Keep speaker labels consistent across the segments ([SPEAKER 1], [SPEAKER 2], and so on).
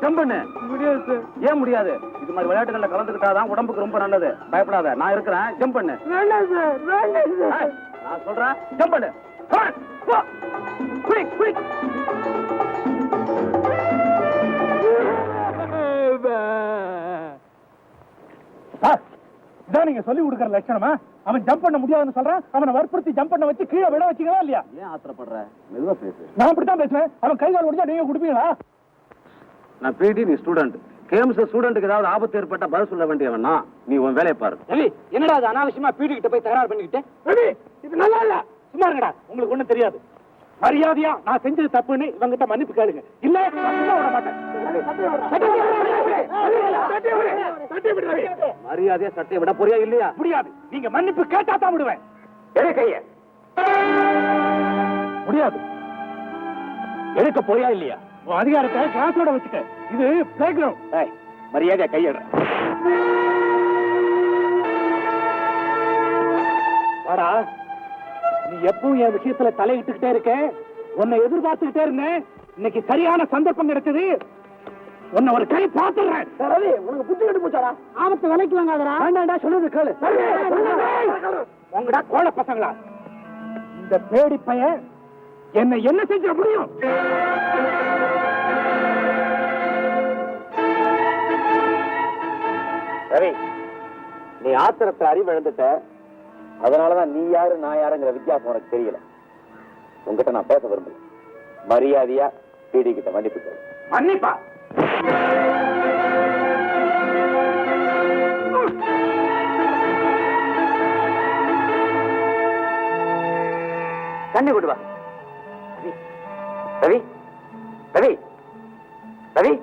[SPEAKER 1] Jump பண்ணு.
[SPEAKER 2] முடியாது sir.
[SPEAKER 1] ஏன் முடியாது? இது மாதிரி விளையாட்டுகள்ல கலந்துக்கிட்டாதான் உடம்புக்கு ரொம்ப நல்லது. பயப்படாத, நான் இருக்கிறேன். ஜம்ப் பண்ணு.
[SPEAKER 2] வேண்டாம் சார், வேண்டாம் சார்.
[SPEAKER 1] நான் சொல்றேன், ஜம்ப் பண்ணு. Quick quick.
[SPEAKER 2] இதான் நீங்க சொல்லி கொடுக்கற லட்சணமா? அவன் ஜம்ப் பண்ண முடியாதுன்னு சொல்றான். அவனை வற்புறுத்தி ஜம்ப் பண்ண வச்சு கீழே விட வச்சுக்கலாம் இல்லையா?
[SPEAKER 1] ஏன் ஆத்திரப்படுற? மெதுவா பேசு.
[SPEAKER 2] நான் அப்படித்தான் பேசுவேன். அவன் கை கால் ஒடிஞ்சா நீங்க கொடுப்பீங்களா?
[SPEAKER 1] நான் பிடி, நீ ஸ்டூடெண்ட். கேம்ஸ் ஸ்டூடெண்ட்டுக்கு ஏதாவது ஆபத்து ஏற்பட்ட பதில் சொல்ல வேண்டியவனா? நீ உன் வேலையை பாரு.
[SPEAKER 2] ரவி, என்னடா அது அனாவசியமா பிடி கிட்ட போய் தகராறு பண்ணிக்கிட்டு? ரவி, இது நல்லா இல்ல. சும்மா இருங்கடா, உங்களுக்கு ஒண்ணும் தெரியாது. மரியாதையா நான் செஞ்சது தப்புன்னு இவங்கிட்ட மன்னிப்பு கேளுங்க. இல்ல நான் சும்மா விட மாட்டேன்.
[SPEAKER 1] மரியாதையா சட்டையை விட போறியா இல்லையா?
[SPEAKER 2] முடியாது. நீங்க மன்னிப்பு கேட்டா தான் விடுவேன்.
[SPEAKER 1] கைய
[SPEAKER 2] முடியாது. எடுக்க போறியா இல்லையா? உன் அதிகாரத்தை கிளாஸோட வச்சுக்க. இது பிளே கிரவுண்ட்.
[SPEAKER 1] மரியாதையா கையிட.
[SPEAKER 2] வாடா, நீ எப்பவும் என் விஷயத்துல தலையிட்டுக்கிட்டே இருக்க. உன்னை எதிர்பார்த்துக்கிட்டே இருந்தேன். இன்னைக்கு சரியான சந்தர்ப்பம் கிடைச்சது. உன்னை ஒரு கை பார்த்துறேன். ரவி, உனக்கு புத்தி கட்டு போச்சாடா? ஆபத்து விலைக்கு வாங்காதடா. வேண்டாம்டா, சொல்லுது கேளு. உங்கடா கோழ பசங்களா, இந்த பேடி பையன் என்னை என்ன செஞ்சிட முடியும்?
[SPEAKER 1] ரவி, நீ ஆத்திரத்தை அறிவிழந்துட்ட. அதனாலதான் நீ யாரு நான் யாருங்கிற வித்தியாசம் உனக்கு தெரியல. உங்ககிட்ட நான் பேச விரும்பல. மரியாதையா பிடி கிட்ட மன்னிப்பு கேளு.
[SPEAKER 2] மன்னிப்பா?
[SPEAKER 1] தண்ணி கொண்டு வா. ரவி, ரவி, ரவி.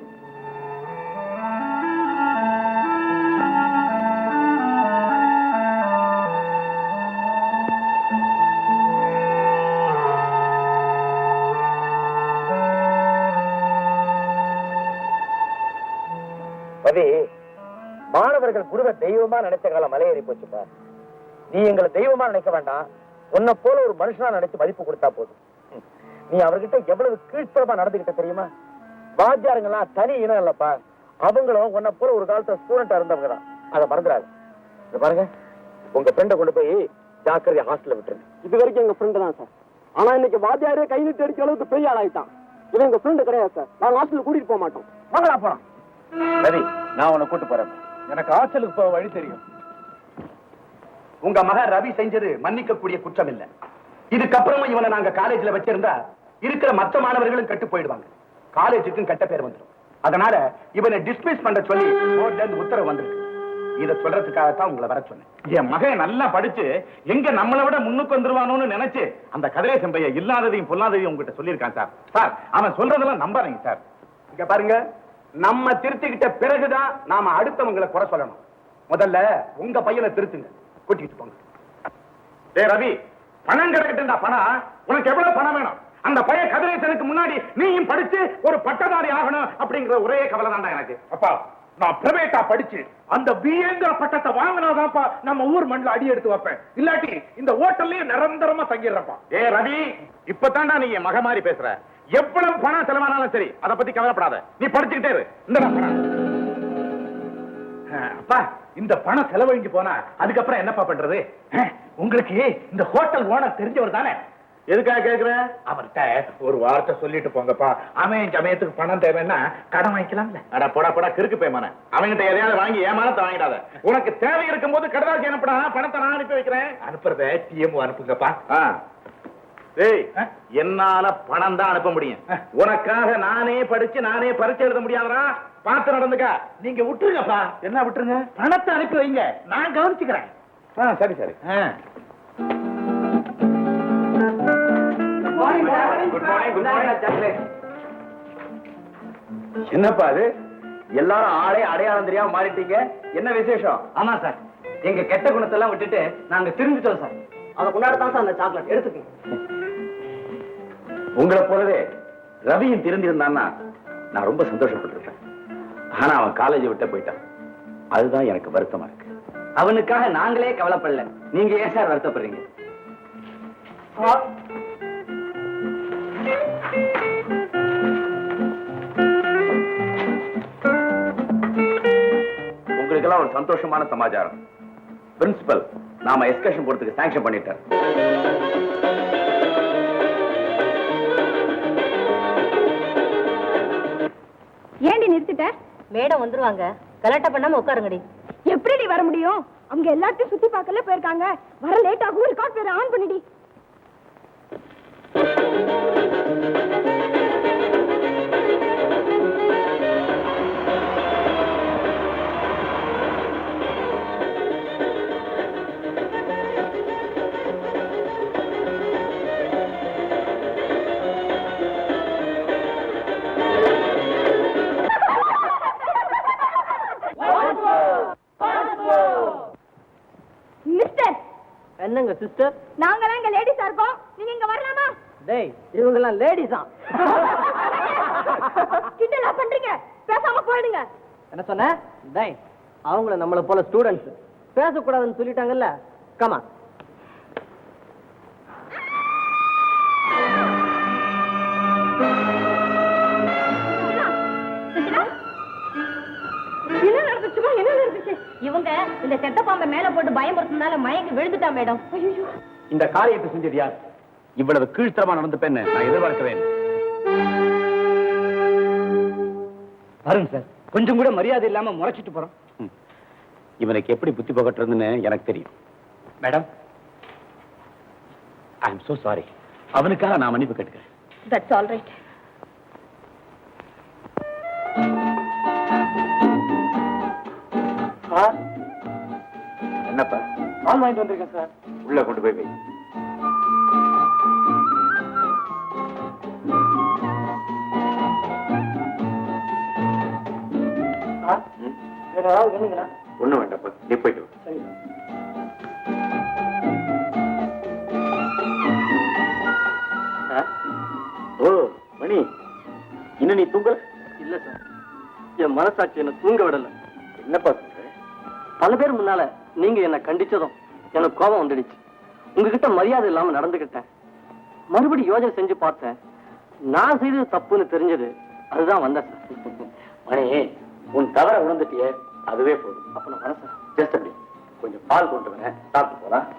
[SPEAKER 1] ரவி, மாணவர்கள் குருவை தெய்வமா நினைச்ச காலம் மலையேறி போச்சுப்பா. நீ எங்களை தெய்வமா நினைக்க வேண்டாம். உன்னை போல ஒரு மனுஷனா நினைச்சு மதிப்பு கொடுத்தா போதும். நீ அவர்கிட்ட எவ்வளவு கீழ்த்தரமா நடந்துகிட்ட தெரியுமா? வாத்தியாருங்கெல்லாம் தனி இனம் இல்லப்பா. அவங்களும் உன்னை போல ஒரு காலத்துல ஸ்டூடெண்டா இருந்தவங்க தான். அதை மறந்துடாது. பாருங்க, உங்க ஃப்ரெண்டை கொண்டு போய் ஜாக்கிரதையா ஹாஸ்டல்ல விட்டுருங்க.
[SPEAKER 2] இது வரைக்கும் எங்க ஃப்ரெண்டு தான் சார். ஆனா இன்னைக்கு வாத்தியாரே கை நீட்டு அடிக்க அளவுக்கு பெரிய ஆளாயிட்டான். இவன் எங்க ஃப்ரெண்டு கிடையாது சார். நாங்க ஹாஸ்டலுக்கு கூட்டிட்டு போக மாட்டோம். வாங்கடா போறோம்.
[SPEAKER 1] ரவி, நான் உன்னை கூட்டு போறேன்.
[SPEAKER 2] எனக்கு ஹாஸ்டலுக்கு போக வழி தெரியும்.
[SPEAKER 3] உங்க மகன் ரவி செஞ்சது மன்னிக்கக்கூடிய குற்றம் இல்ல. இதுக்கப்புறமும் இவனை நாங்க காலேஜ்ல வச்சிருந்தா இருக்கிற மற்ற மாணவர்களும் கெட்டு போயிடுவாங்க. காலேஜுக்கும் கெட்ட பேர் வந்துடும். அதனால இவனை டிஸ்மிஸ் பண்ண சொல்லி போர்ட்ல இருந்து உத்தரவு வந்திருக்கு. இதை சொல்றதுக்காகத்தான் உங்களை வர சொன்னேன்.
[SPEAKER 4] என் மகன் நல்லா படிச்சு எங்க நம்மளை விட முன்னுக்கு வந்துருவானோன்னு நினைச்சு அந்த கதிரேசன் பையன் இல்லாததையும் பொல்லாததையும் உங்ககிட்ட சொல்லியிருக்கான் சார். சார், அவன் சொல்றதெல்லாம் நம்பாதீங்க சார்.
[SPEAKER 3] இங்க பாருங்க, நம்ம திருத்திக்கிட்ட பிறகுதான் நாம அடுத்தவங்களை குறை சொல்லணும். முதல்ல உங்க பையனை திருத்துங்க, கூட்டிட்டு போங்க.
[SPEAKER 4] டேய் ரவி, பணம் கிடைக்கட்டும்டா. பணம் உனக்கு எவ்வளவு பணம் வேணும்? அந்த பையன் கதிரேசனுக்கு முன்னாடி நீயும் படிச்சு ஒரு பட்டதாரி ஆகணும் அப்படிங்கிற ஒரே கவலை தான்டா எனக்கு.
[SPEAKER 2] அப்பா, நான் பிரைவேட்டா படிச்சு அந்த பிஏங்கிற பட்டத்தை வாங்கினாதான்ப்பா நம்ம ஊர் மண்ணில் அடி எடுத்து வைப்பேன். இல்லாட்டி இந்த ஹோட்டல்லயே நிரந்தரமா தங்கிடுறப்பா.
[SPEAKER 4] ஏ ரவி, இப்பதான்டா நீ என் மக மாதிரி பேசுற. எவ்வளவு பணம் செலவானாலும் சரி, அதை பத்தி கவலைப்படாத. நீ படிச்சுக்கிட்டே இரு. இந்த பணம்.
[SPEAKER 2] அப்பா, இந்த பணம் செலவழிஞ்சு போனா அதுக்கப்புறம் என்னப்பா பண்றது? உங்களுக்கு இந்த ஹோட்டல் ஓனர் தெரிஞ்சவர் தானே?
[SPEAKER 4] எதுக்காக கேக்குற?
[SPEAKER 2] அவர்கிட்ட ஒரு வார்த்தை சொல்லிட்டு போங்கப்பா. அவன் சமயத்துக்கு பணம் தேவைன்னா கடன் வாங்கிக்கலாம்ல.
[SPEAKER 4] அட போடா போடா, கிறுக்கு பேமான. அவங்கிட்ட எதையாவது வாங்கி ஏமானத்தை வாங்கிடாத. உனக்கு தேவை இருக்கும் போது கடதாசி அனுப்படா. பணத்தை நான் அனுப்பி வைக்கிறேன்.
[SPEAKER 2] அனுப்புறத டிஎம் அனுப்புங்கப்பா.
[SPEAKER 4] டேய், என்னால பணம் தான் அனுப்ப முடியும். உனக்காக நானே படிச்சு நானே பரீட்சை எழுத முடியாதா? பார்த்து நடந்துக்க.
[SPEAKER 2] நீங்க விட்டுருங்கப்பா. என்ன விட்டுருங்க? பணத்தை அனுப்பி வைங்க, நான் கவனிச்சுக்கிறேன்.
[SPEAKER 4] சரி சரி.
[SPEAKER 1] என்னப்பா அது? எல்லாரும் ஆளே அடையாளம் தெரியாம மாறிட்டீங்க. என்ன விசேஷம்?
[SPEAKER 2] ஆமா சார், எங்க கெட்ட குணத்தை எல்லாம் விட்டுட்டு நாங்க திரும்பிட்டோம் சார். அதை கொண்டாடத்தான் சார் அந்த சாக்லேட் எடுத்துக்கோங்க.
[SPEAKER 1] உங்களை போலவே ரவியும் திருந்திருந்தான்னா நான் ரொம்ப சந்தோஷப்பட்டிருப்பேன். ஆனா அவன் காலேஜை விட்டு போயிட்டான். அதுதான் எனக்கு வருத்தமா இருக்கு.
[SPEAKER 2] அவனுக்காக நாங்களே கவலைப்படல, நீங்க ஏன் சார் வருத்தப்படுறீங்க?
[SPEAKER 3] ஒரு சந்தோஷமான சமாச்சாரம். பிரின்சிபல் நாம எஸ்கர்ஷன் போறதுக்கு சாங்ஷன் பண்ணிட்டார்.
[SPEAKER 5] ஏண்டி நிறுத்திட்ட?
[SPEAKER 6] மேடம் வந்துருவாங்க, கலாட்டா பண்ணாம உட்காருங்கடி.
[SPEAKER 5] எப்படி வர முடியும்? அவங்க எல்லாத்தையும் சுத்தி பார்க்கல போயிருக்காங்க. வர லேட் ஆகும். ரெக்கார்ட் பேர் ஆன் பண்ணிடி. மிஸ்டர்,
[SPEAKER 6] என்னங்க சிஸ்டர்?
[SPEAKER 5] நாங்கலாம் இங்க லேடிஸா இருக்கோம். நீங்க இங்க வரலாமா?
[SPEAKER 6] டேய், இவங்கெல்லாம் லேடிஸா?
[SPEAKER 5] கிண்டலா பண்றீங்க? பேசாம போயிடுங்க.
[SPEAKER 6] என்ன சொன்ன? டேய், அவங்கள நம்மள போல ஸ்டூடண்ட்ஸ் பேசக்கூடாதுன்னு சொல்லிட்டாங்கல்ல. கமா.
[SPEAKER 5] என்ன நடந்துச்சுமா? என்ன நடந்துச்சு?
[SPEAKER 6] இவங்க இந்த செத்த பாம்பை மேல போட்டு பயமுறுத்தினால மயங்கி விழுந்துட்டா மேடம்.
[SPEAKER 5] ஐயோ,
[SPEAKER 3] இந்த காரியத்தை செஞ்சது யார்? இவ்வளவு கீழ்த்தரமா நடந்துப்பேன்னு நான் எதிர்பார்க்கவே இல்லை.
[SPEAKER 2] பாருங்க சார், கொஞ்சம் கூட மரியாதை இல்லாம முறைச்சிட்டு போறோம்.
[SPEAKER 3] இவனுக்கு எப்படி புத்தி புகட்டுறதுன்னு எனக்கு தெரியும்.
[SPEAKER 2] Madam,
[SPEAKER 3] I am so sorry. அவனுக்காக நான் மன்னிப்பு கேட்டுக்கிறேன்.
[SPEAKER 5] That's all right.
[SPEAKER 3] என்னப்பா?
[SPEAKER 2] பால் வாங்கிட்டு வந்திருக்கேன் சார்.
[SPEAKER 3] உள்ள கொண்டு போய் வை.
[SPEAKER 2] வேற ஏதாவது வேணுங்களா?
[SPEAKER 3] ஒண்ணும் வேண்டாப்பா, நீ போயிட்டு வா.
[SPEAKER 2] சரி.
[SPEAKER 3] ஓ மணி, இன்னும் நீ தூங்கல?
[SPEAKER 6] இல்ல சார், என் மனசாட்சி என்ன தூங்க விடல.
[SPEAKER 3] என்னப்பா சொல்ற?
[SPEAKER 6] பல பேர் முன்னால நீங்க என்ன கண்டிச்சதும் எனக்கு கோபம் வந்துடுச்சு. உங்ககிட்ட மரியாதை இல்லாம நடந்துகிட்டேன். மறுபடி யோசனை செஞ்சு பார்த்தேன். நான் செய்தது தப்புன்னு தெரிஞ்சது. அதுதான் வந்தேன் சார்.
[SPEAKER 3] மணி, உன் தவற உணர்ந்துட்டியே, அதுவே போதும்.
[SPEAKER 6] அப்ப நான் வரேன் சார்.
[SPEAKER 3] ஜஸ்ட் அப்படி கொஞ்சம் பால் கொண்டு வரேன், சாப்பிட்டு போலாம்.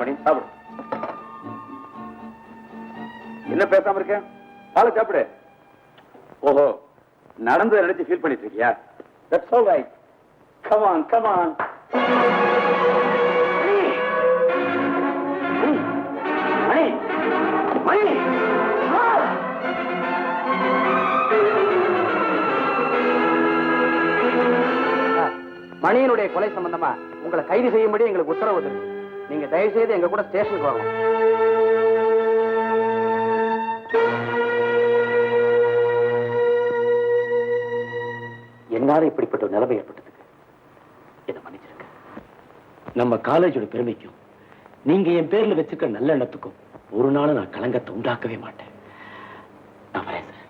[SPEAKER 3] மணி, சாப்பிடு. என்ன பேசாம இருக்க? பாலை சாப்பிடு. ஓஹோ, நடந்ததை நினைச்சு ஃபீல் பண்ணிட்டு இருக்கியா? That's all right. Come on, come on. மணி, மணி, மணி.
[SPEAKER 6] மணியனுடைய கொலை சம்பந்தமா உங்களை கைது செய்யும்படி எங்களுக்கு உத்தரவு இருக்கு. நீங்க தயவு செய்து எங்க கூட ஸ்டேஷனுக்கு வரணும்.
[SPEAKER 3] என்னால இப்படிப்பட்ட ஒரு நிலைமை ஏற்பட்டதுக்கு என்ன மன்னிச்சிருக்க. நம்ம காலேஜோட பெருமைக்கும் நீங்க என் பேர்ல வச்சிருக்க நல்ல எண்ணத்துக்கும் ஒரு நாள் நான் களங்கத்தை உண்டாக்கவே மாட்டேன். நான் வரேன் சார்.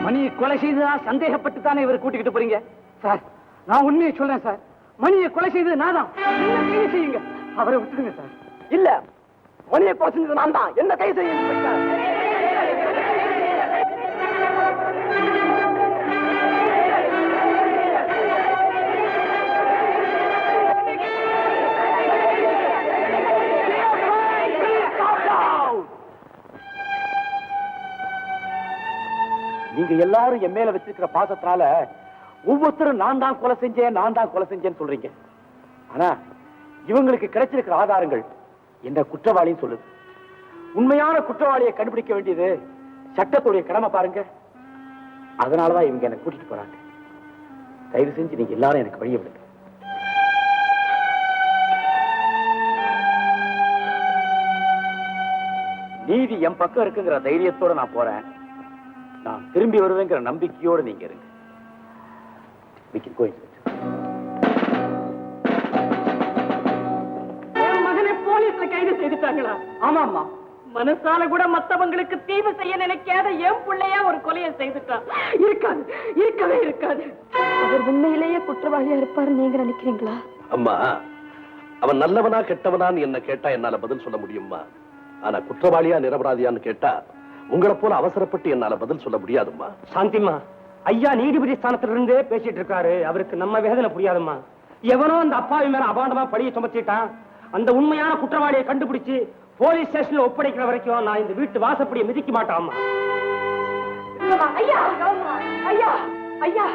[SPEAKER 2] மணியை கொலை செய்ததா சந்தேகப்பட்டு தானே இவர் கூட்டிக்கிட்டு போறீங்க சார்? நான் உண்மையை சொல்றேன் சார். மணியை கொலை செய்தது நான் தான். என்ன கைது செய்யுங்க. அவரை விட்டுடுங்க சார்.
[SPEAKER 6] இல்ல, மணியை கொலை செஞ்சது நான் தான். என்ன கைது செய்யுங்க.
[SPEAKER 3] நீங்க எல்லாரும் என் மேல வச்சிருக்கிற பாசத்தினால ஒவ்வொருத்தரும் நான் தான் கொலை செஞ்சேன்னு சொல்றீங்க. ஆனா இவங்களுக்கு கிடைச்சிருக்கிற ஆதாரங்கள் என்ன குற்றவாளின்னு சொல்லுது. உண்மையான குற்றவாளியை கண்டுபிடிக்க வேண்டியது சட்டத்துடைய கடமை பாருங்க. அதனாலதான் இவங்க என்ன கூட்டிட்டு போறாங்க. தயவு செஞ்சு நீங்க எல்லாரும் எனக்கு வழியை விடுங்க.
[SPEAKER 1] நீதி என் பக்கம் இருக்குங்கிற தைரியத்தோட நான் போறேன். நான் திரும்பி வருவேங்கிற நம்பிக்கையோட நீங்க இருங்க. We can go inside.
[SPEAKER 7] மகனை போலீஸ்ல கைது செய்துட்டாங்களா? ஆமாமா. மனசால கூட மத்தவங்களுக்கு தீவு செய்ய நினைக்காத என் பிள்ளையா ஒரு கொலையை செய்துட்டான். இருக்காது, இருக்கவே இருக்காது.
[SPEAKER 5] அவர் உண்மையிலேயே குற்றவாளியா இருப்பாரு நீங்க நினைக்கிறீங்களா?
[SPEAKER 8] அம்மா, அவன் நல்லவனா கெட்டவனான்னு என்ன கேட்டா என்னால பதில் சொல்ல முடியுமா? ஆனா குற்றவாளியா நிரபராதியான்னு கேட்டா உங்களை போல அவசரப்பட்டு என்னால பதில் சொல்ல முடியாதும்மா.
[SPEAKER 2] சாந்திமா, ஐயா நீதிபதி ஸ்தானத்திலிருந்தே பேசிட்டு இருக்காரு. அவருக்கு நம்ம வேதனை புரியாதும்மா. எவனோ அந்த அப்பாவி மேல அபாண்டமா பழிய சுமத்திட்டான். அந்த உண்மையான குற்றவாளியை கண்டுபிடிச்சு போலீஸ் ஸ்டேஷன்ல ஒப்படைக்கிற வரைக்கும் நான் இந்த வீட்டு வாசப்படியை மிதிக்க மாட்டாமா.
[SPEAKER 7] ஐயா ஐயா ஐயா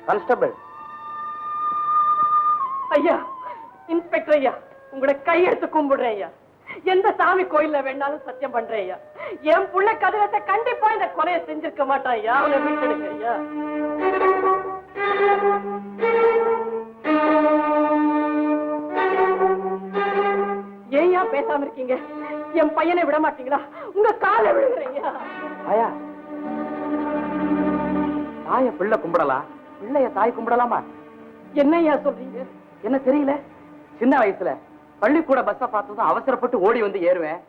[SPEAKER 1] கான்ஸ்டபிள்
[SPEAKER 7] ஐயா, இன்ஸ்பெக்டர் ஐயா, உங்களோட கையெடுத்து கும்பிடுறேன் ஐயா. எந்த சாமி கோயில்ல வேணாலும் சத்தியம் பண்றேன் ஐயா. என் புள்ள கதிரத்தை கண்டிப்பா இந்த கொலையை செஞ்சிருக்க மாட்டான் ஐயா. அவனை விட்டுடுங்க ஐயா. ஏயா பேசாம இருக்கீங்க? என் பையனை விட மாட்டீங்களா? உங்க காலை விழுகிறேன் ஐயா.
[SPEAKER 1] ஆயா, தாய பிள்ளை கும்பிடலாம், பிள்ளைய தாய் கும்பிடலாமா?
[SPEAKER 7] என்ன ஐயா சொல்றீங்க?
[SPEAKER 1] என்ன தெரியல, சின்ன வயசுல பள்ளிக்கூட பஸ்ஸ பார்த்ததும் அவசரப்பட்டு ஓடி வந்து ஏறுவேன்.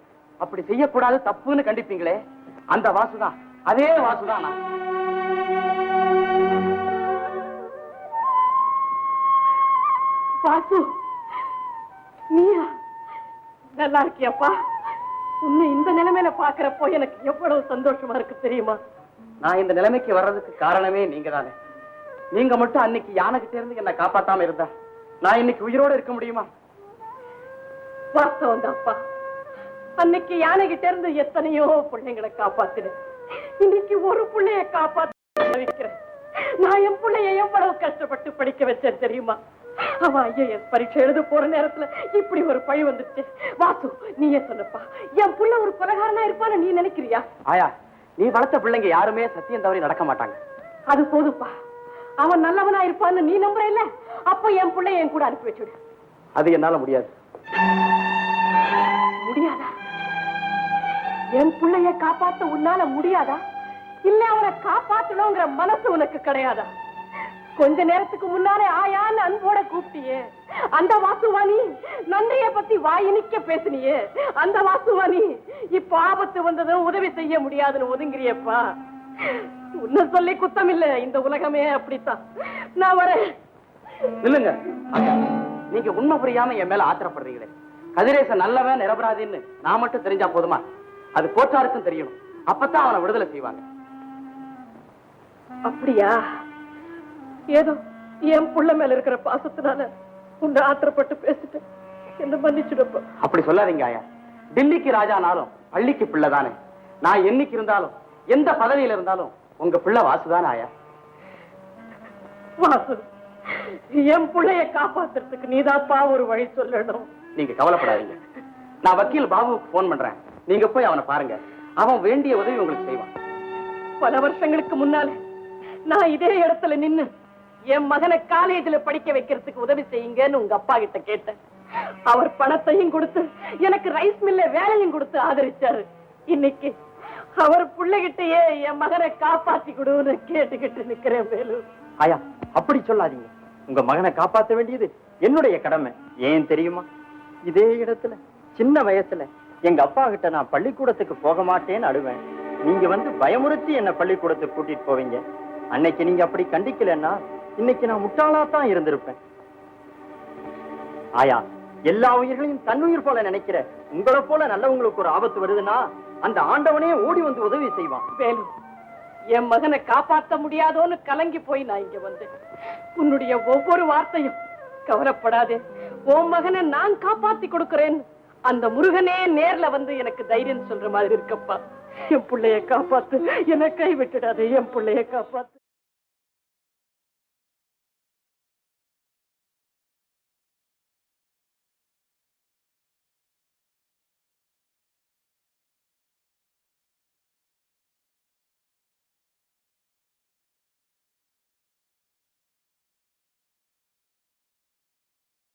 [SPEAKER 1] அப்படி செய்யக்கூடாது, தப்புன்னு கண்டிப்பீங்களே, அந்த வாசுதான், அதே வாசுதான் நான்.
[SPEAKER 7] வாசு, நீயா? நல்லா இருக்கியாப்பா? உன்னை இந்த நிலைமையில பாக்குறப்போ எனக்கு எவ்வளவு சந்தோஷமா இருக்கு தெரியுமா?
[SPEAKER 1] நான் இந்த நிலைமைக்கு வர்றதுக்கு காரணமே நீங்க தானே. நீங்க மட்டும் அன்னைக்கு யானைகிட்ட இருந்து என்ன காப்பாத்தாம இருந்தா நான் இன்னைக்கு உயிரோட இருக்க முடியுமா?
[SPEAKER 7] வாஸ்தவம் தான்ப்பா. அன்னைக்கு யானை கிட்ட இருந்து எத்தனையோ பிள்ளைங்களை காப்பாத்தினேன். இன்னைக்கு ஒரு பிள்ளைய காப்பாத்த வைக்கிறேன். நான் என் பிள்ளைய எவ்வளவு கஷ்டப்பட்டு படிக்க வச்சேன் தெரியுமா? அவன் ஐஏஎஸ் பரீட்சை எழுத போற நேரத்துல இப்படி ஒரு பழி வந்துச்சு. வாசு, நீயே சொல்லப்பா, என் புள்ள ஒரு கொலைகாரனா இருப்பான்னு நீ நினைக்கிறியா?
[SPEAKER 1] ஆயா, நீ வளர்த்த பிள்ளைங்க யாருமே சத்தியம் தவறி நடக்க மாட்டாங்க.
[SPEAKER 7] அது போதுப்பா. அவன் நல்லவனா இருப்பான்னு நீ நம்புற இல்ல? அப்ப என் பிள்ளை என் கூட அனுப்பி வச்சுடு.
[SPEAKER 1] அது என்னால முடியாது.
[SPEAKER 7] முடியாதா? என் பிள்ளைய காப்பாத்த உன்னால முடியாதா? இல்ல அவனை காப்பாத்தணுங்கிற மனசு உனக்கு கிடையாதா? கொஞ்ச நேரத்துக்கு முன்னாலே ஆயான்னு அன்போட கூப்பிட்டியே, அந்த வாசுவாணி நன்றிய பத்தி வாயினிக்க பேசினியே, அந்த வாசுவாணி இப்ப ஆபத்து வந்ததும் உதவி செய்ய முடியாதுன்னு ஒதுங்கிறியப்பா. உன்னை சொல்லி குத்தம் இல்ல, இந்த உலகமே அப்படித்தான். நான் வரேன்.
[SPEAKER 1] இல்லங்க, நீங்க உண்மை புரியாம என் மேல ஆத்திரப்படுறீங்களே. கதிரேசன் நல்லவன் நிரபராதின்னு நான் மட்டும் தெரிஞ்சா போதுமா? அது கோச்சாருக்கும் தெரியணும். அப்பதான் அவனை விடுதலை செய்வாங்க.
[SPEAKER 7] அப்படியா? ஏதோ என் புள்ள மேல இருக்கிற பாசத்தினால உன்னை ஆத்திரப்பட்டு பேசிட்டேன். என்ன மன்னிச்சுடப்பா.
[SPEAKER 1] அப்படி சொல்லாதீங்க ஆயா. டில்லிக்கு ராஜானாலும் பள்ளிக்கு பிள்ளை தானே. நான் என்னைக்கு இருந்தாலும் எந்த பதவியில இருந்தாலும் உங்க பிள்ளை வாசுதானே ஆயா.
[SPEAKER 7] வாசு, என் பிள்ளைய காப்பாத்துறதுக்கு நீதாப்பா ஒரு வழி சொல்லணும்.
[SPEAKER 1] நீங்க கவலைப்படாதீங்க. நான் வக்கீல் பாபுவுக்கு போன் பண்றேன். நீங்க போய் அவனை பாருங்க. அவன் வேண்டிய உதவி உங்களுக்கு செய்வான்.
[SPEAKER 7] பல வருஷங்களுக்கு முன்னால நான் இதே இடத்துல நின்னு என் மகனை காலேஜ்ல படிக்க வைக்கிறதுக்கு உதவி செய்யுங்கன்னு உங்க அப்பா கிட்ட கேட்டேன். அவர் பணத்தையும் கொடுத்து எனக்கு ரைஸ் மில்ல வேலையும் கொடுத்து ஆதரிச்சாரு. இன்னைக்கு அவர் பிள்ளைகிட்டயே என் மகனை காப்பாத்தி கொடுன்னு கேட்டுக்கிட்டு நிக்கிறேன். வேலு
[SPEAKER 1] ஆயா, அப்படி சொல்லாதீங்க. உங்க மகனை காப்பாற்ற வேண்டியது என்னுடைய கடமை. ஏன் தெரியுமா? இதே இடத்துல சின்ன வயசுல எங்க அப்பா கிட்ட நான் பள்ளிக்கூடத்துக்கு போக மாட்டேன்னு அழுவேன். நீங்க வந்து பயமுறுத்தி என்ன பள்ளிக்கூடத்துக்கு கூட்டிட்டு போவீங்க. அன்னைக்கு நீங்க அப்படி கண்டிக்கலன்னா இன்னைக்கு நான் முட்டாளாத்தான் இருந்திருப்பேன். ஆயா, எல்லா உயிர்களையும் தன்னுயிர் போல நினைக்கிற உங்களை போல நல்லவங்களுக்கு ஒரு ஆபத்து வருதுன்னா அந்த ஆண்டவனே ஓடி வந்து உதவி செய்வான்.
[SPEAKER 7] வேலு, என் மகனை காப்பாற்ற முடியாதோன்னு கலங்கி போய் நான் இங்க வந்தேன். உன்னுடைய ஒவ்வொரு வார்த்தையும் கவலைப்படாதே, உன் மகனை நான் காப்பாத்தி கொடுக்கிறேன் அந்த முருகனே நேர்ல வந்து எனக்கு தைரியம் சொல்ற மாதிரி இருக்கப்பா. என் பிள்ளைய காப்பாத்து, என்னை கை விட்டுடாதே, என் பிள்ளைய காப்பாத்து.